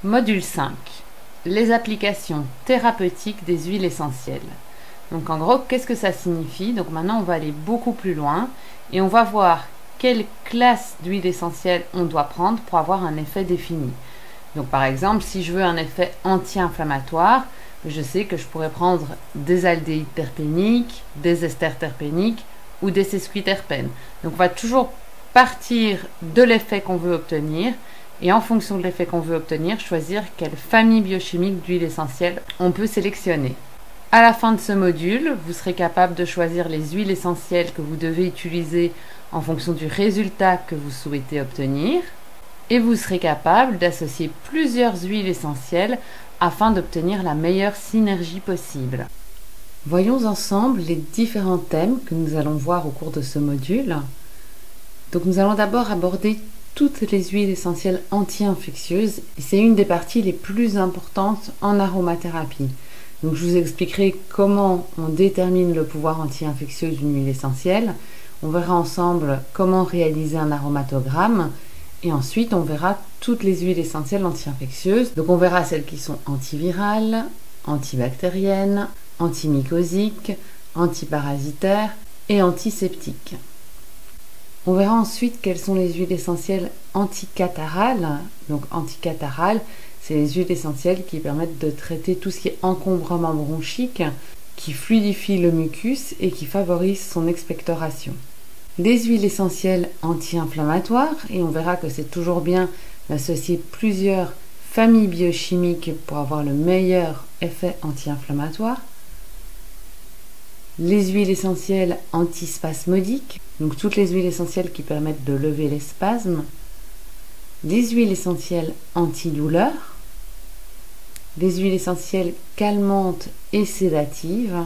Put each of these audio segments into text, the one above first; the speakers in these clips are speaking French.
Module 5. Les applications thérapeutiques des huiles essentielles. Donc en gros, qu'est-ce que ça signifie? Donc maintenant, on va aller beaucoup plus loin et on va voir quelle classe d'huile essentielle on doit prendre pour avoir un effet défini. Donc par exemple, si je veux un effet anti-inflammatoire, je sais que je pourrais prendre des aldéhydes terpéniques, des esters terpéniques ou des sesquiterpènes. Donc on va toujours partir de l'effet qu'on veut obtenir et en fonction de l'effet qu'on veut obtenir, choisir quelle famille biochimique d'huile essentielle on peut sélectionner. À la fin de ce module, vous serez capable de choisir les huiles essentielles que vous devez utiliser en fonction du résultat que vous souhaitez obtenir et vous serez capable d'associer plusieurs huiles essentielles afin d'obtenir la meilleure synergie possible. Voyons ensemble les différents thèmes que nous allons voir au cours de ce module. Donc nous allons d'abord aborder toutes les huiles essentielles anti-infectieuses et c'est une des parties les plus importantes en aromathérapie. Donc je vous expliquerai comment on détermine le pouvoir anti-infectieux d'une huile essentielle. On verra ensemble comment réaliser un aromatogramme et ensuite on verra toutes les huiles essentielles anti-infectieuses. Donc on verra celles qui sont antivirales, antibactériennes, antimycosiques, antiparasitaires et antiseptiques. On verra ensuite quelles sont les huiles essentielles anticatharales. Donc anticatharales, c'est les huiles essentielles qui permettent de traiter tout ce qui est encombrement bronchique, qui fluidifie le mucus et qui favorise son expectoration. Les huiles essentielles anti-inflammatoires, et on verra que c'est toujours bien d'associer plusieurs familles biochimiques pour avoir le meilleur effet anti-inflammatoire. Les huiles essentielles antispasmodiques, donc toutes les huiles essentielles qui permettent de lever les spasmes. Les huiles essentielles antidouleurs. Les huiles essentielles calmantes et sédatives.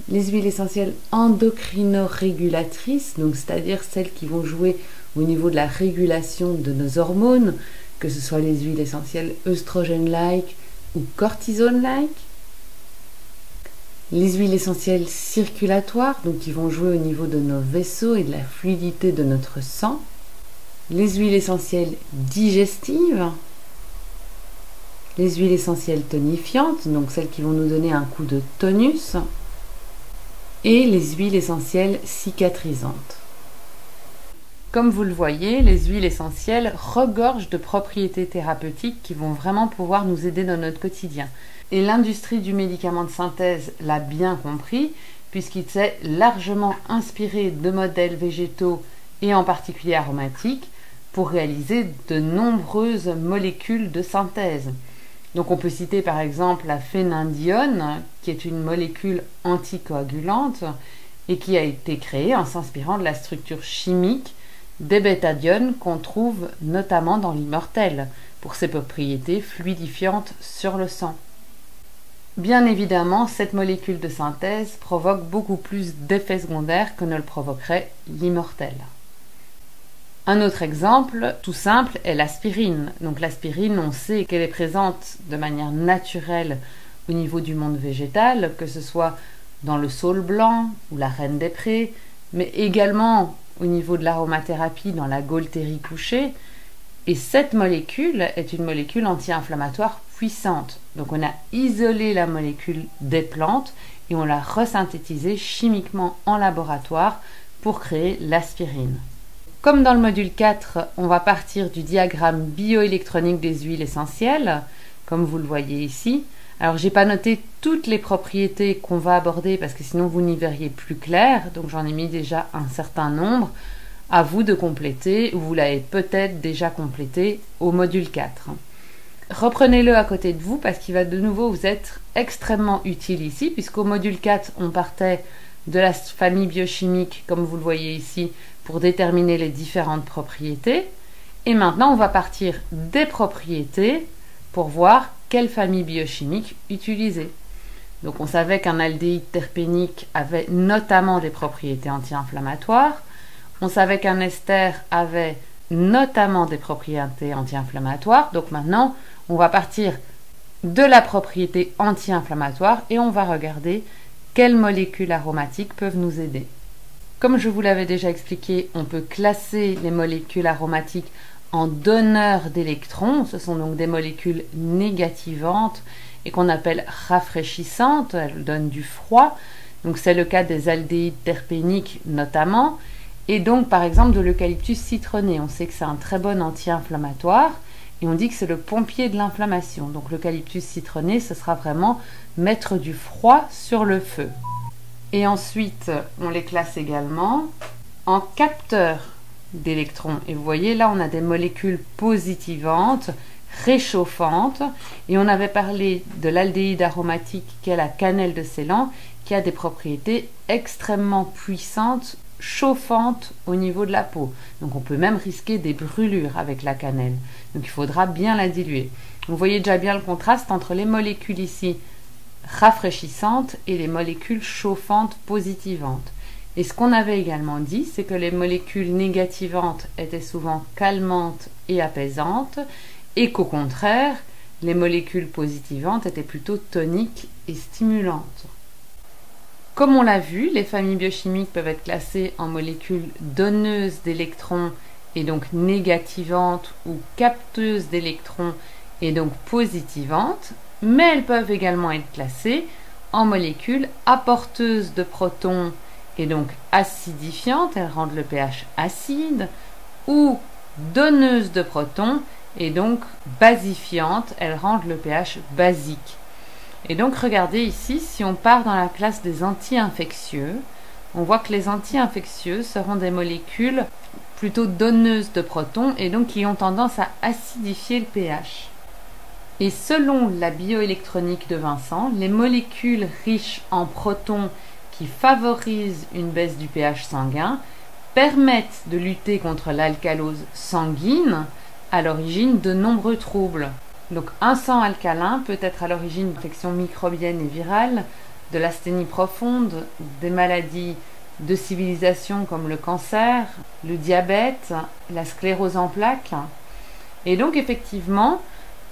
Les huiles essentielles endocrinorégulatrices, donc c'est-à-dire celles qui vont jouer au niveau de la régulation de nos hormones, que ce soit les huiles essentielles œstrogènes-like ou cortisone-like. Les huiles essentielles circulatoires, donc qui vont jouer au niveau de nos vaisseaux et de la fluidité de notre sang. Les huiles essentielles digestives. Les huiles essentielles tonifiantes, donc celles qui vont nous donner un coup de tonus. Et les huiles essentielles cicatrisantes. Comme vous le voyez, les huiles essentielles regorgent de propriétés thérapeutiques qui vont vraiment pouvoir nous aider dans notre quotidien. Et l'industrie du médicament de synthèse l'a bien compris, puisqu'il s'est largement inspiré de modèles végétaux et en particulier aromatiques pour réaliser de nombreuses molécules de synthèse. Donc on peut citer par exemple la phénindionne, qui est une molécule anticoagulante et qui a été créée en s'inspirant de la structure chimique des bêtadiones qu'on trouve notamment dans l'immortel, pour ses propriétés fluidifiantes sur le sang. Bien évidemment, cette molécule de synthèse provoque beaucoup plus d'effets secondaires que ne le provoquerait l'immortel. Un autre exemple, tout simple, est l'aspirine. Donc l'aspirine, on sait qu'elle est présente de manière naturelle au niveau du monde végétal, que ce soit dans le saule blanc ou la reine des prés, mais également au niveau de l'aromathérapie dans la gaultérie couchée. Et cette molécule est une molécule anti-inflammatoire puissante. Donc on a isolé la molécule des plantes et on l'a resynthétisée chimiquement en laboratoire pour créer l'aspirine. Comme dans le module 4, on va partir du diagramme bioélectronique des huiles essentielles, comme vous le voyez ici. Alors j'ai pas noté toutes les propriétés qu'on va aborder parce que sinon vous n'y verriez plus clair, donc j'en ai mis déjà un certain nombre. À vous de compléter, ou vous l'avez peut-être déjà complété au module 4. Reprenez-le à côté de vous parce qu'il va de nouveau vous être extrêmement utile ici, puisqu'au module 4, on partait de la famille biochimique, comme vous le voyez ici, pour déterminer les différentes propriétés. Et maintenant, on va partir des propriétés pour voir quelle famille biochimique utiliser. Donc on savait qu'un aldéhyde terpénique avait notamment des propriétés anti-inflammatoires. On savait qu'un ester avait notamment des propriétés anti-inflammatoires. Donc maintenant, on va partir de la propriété anti-inflammatoire et on va regarder quelles molécules aromatiques peuvent nous aider. Comme je vous l'avais déjà expliqué, on peut classer les molécules aromatiques en donneurs d'électrons. Ce sont donc des molécules négativantes et qu'on appelle rafraîchissantes. Elles donnent du froid. Donc c'est le cas des aldéhydes terpéniques notamment. Et donc par exemple de l'eucalyptus citronné. On sait que c'est un très bon anti-inflammatoire. Et on dit que c'est le pompier de l'inflammation. Donc l'eucalyptus citronné, ce sera vraiment mettre du froid sur le feu. Et ensuite, on les classe également en capteurs d'électrons. Et vous voyez, là, on a des molécules positivantes, réchauffantes. Et on avait parlé de l'aldéhyde aromatique qui est la cannelle de Ceylan, qui a des propriétés extrêmement puissantes, chauffantes au niveau de la peau. Donc on peut même risquer des brûlures avec la cannelle. Donc il faudra bien la diluer. Vous voyez déjà bien le contraste entre les molécules ici rafraîchissantes et les molécules chauffantes positivantes. Et ce qu'on avait également dit, c'est que les molécules négativantes étaient souvent calmantes et apaisantes, et qu'au contraire, les molécules positivantes étaient plutôt toniques et stimulantes. Comme on l'a vu, les familles biochimiques peuvent être classées en molécules donneuses d'électrons et donc négativantes, ou capteuses d'électrons et donc positivantes, mais elles peuvent également être classées en molécules apporteuses de protons et donc acidifiantes, elles rendent le pH acide, ou donneuses de protons et donc basifiantes, elles rendent le pH basique. Et donc regardez ici, si on part dans la classe des anti-infectieux, on voit que les anti-infectieux seront des molécules plutôt donneuses de protons et donc qui ont tendance à acidifier le pH. Et selon la bioélectronique de Vincent, les molécules riches en protons qui favorisent une baisse du pH sanguin permettent de lutter contre l'alcalose sanguine, à l'origine de nombreux troubles. Donc un sang alcalin peut être à l'origine d'infections microbiennes et virales, de l'asthénie profonde, des maladies de civilisation comme le cancer, le diabète, la sclérose en plaques. Et donc effectivement,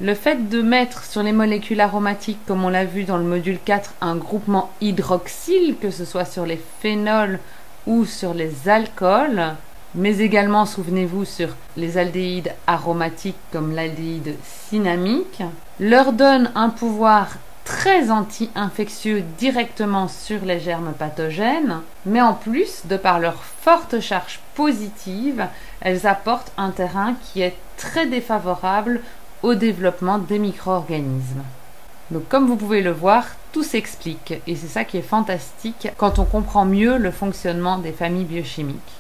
le fait de mettre sur les molécules aromatiques, comme on l'a vu dans le module 4, un groupement hydroxyle, que ce soit sur les phénols ou sur les alcools, mais également, souvenez-vous, sur les aldéhydes aromatiques comme l'aldéhyde cinnamique, leur donne un pouvoir très anti-infectieux directement sur les germes pathogènes, mais en plus, de par leur forte charge positive, elles apportent un terrain qui est très défavorable au développement des micro-organismes. Donc comme vous pouvez le voir, tout s'explique, et c'est ça qui est fantastique quand on comprend mieux le fonctionnement des familles biochimiques.